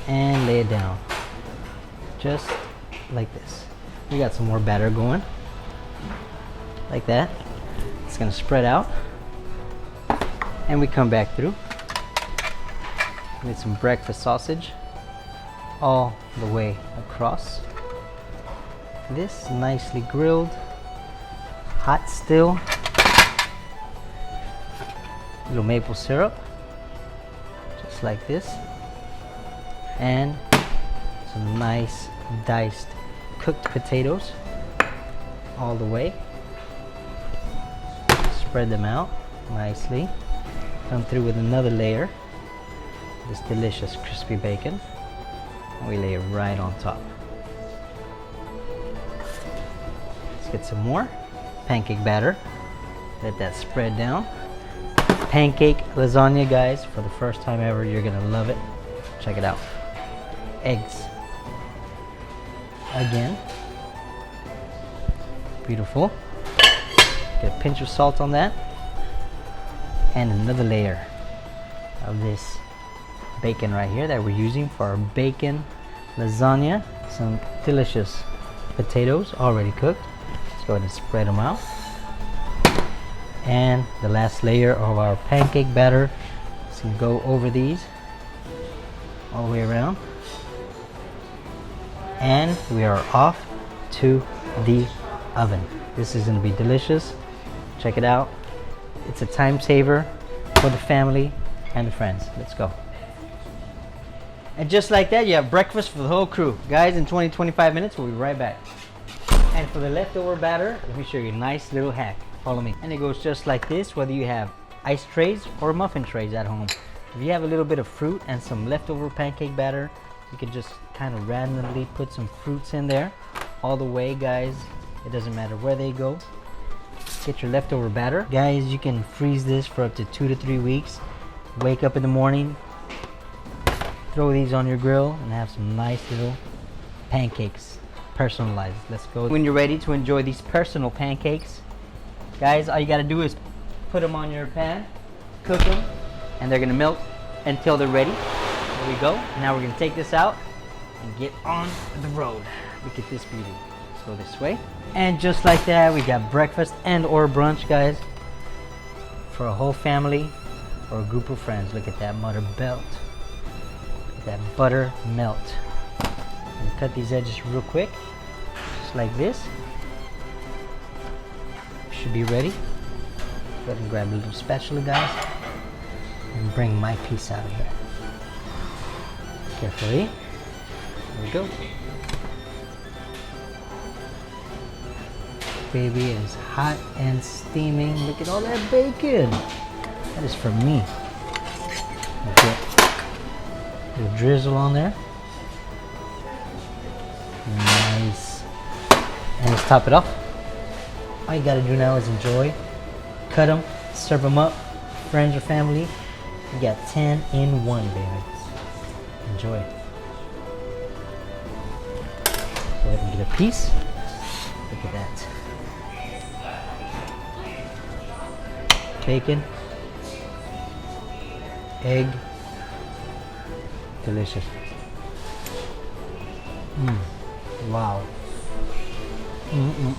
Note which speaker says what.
Speaker 1: and lay it down. Just like this. We got some more batter going. Like that. It's gonna spread out. And we come back through with some breakfast sausage all the way across. This nicely grilled, hot still. Little maple syrup, just like this. And some nice diced cooked potatoes all the way. Spread them out nicely. Come through with another layer, this delicious crispy bacon, and we lay it right on top. Let's get some more pancake batter. Let that spread down. Pancake lasagna, guys, for the first time ever. You're gonna love it. Check it out. Eggs. Again. Beautiful. Get a pinch of salt on that. And another layer of this bacon right here that we're using for our bacon lasagna. Some delicious potatoes already cooked. Let's go ahead and spread them out. And the last layer of our pancake batter. So go over these all the way around. And we are off to the oven. This is going to be delicious. Check it out. It's a time saver for the family and the friends. Let's go. And just like that, you have breakfast for the whole crew. Guys, in 20-25 minutes, we'll be right back. And for the leftover batter, let me show you a nice little hack. Follow me. And it goes just like this, whether you have ice trays or muffin trays at home. If you have a little bit of fruit and some leftover pancake batter, you can just kind of randomly put some fruits in there. All the way, guys. It doesn't matter where they go. Get your leftover batter. Guys, you can freeze this for up to 2 to 3 weeks. Wake up in the morning, throw these on your grill, and have some nice little pancakes. Personalized. Let's go. When you're ready to enjoy these personal pancakes, guys, all you gotta do is put them on your pan, cook them, and they're gonna melt until they're ready. There we go. Now we're gonna take this out and get on the road. Look at this beauty. Let's go this way. And just like that, we got breakfast and or brunch, guys, for a whole family or a group of friends. Look at that butter melt. Look at that butter melt. And cut these edges real quick, just like this. Should be ready. Go ahead and grab a little spatula, guys, and bring my piece out of here. Carefully. There we go. Baby, it is hot and steaming. Look at all that bacon. That is for me. Get a little drizzle on there. Nice. And let's top it off. All you gotta do now is enjoy. Cut them, serve them up, friends or family. You got 10 in 1, baby. Enjoy. Go ahead and get a piece. Look at that. Bacon, egg, delicious. Wow.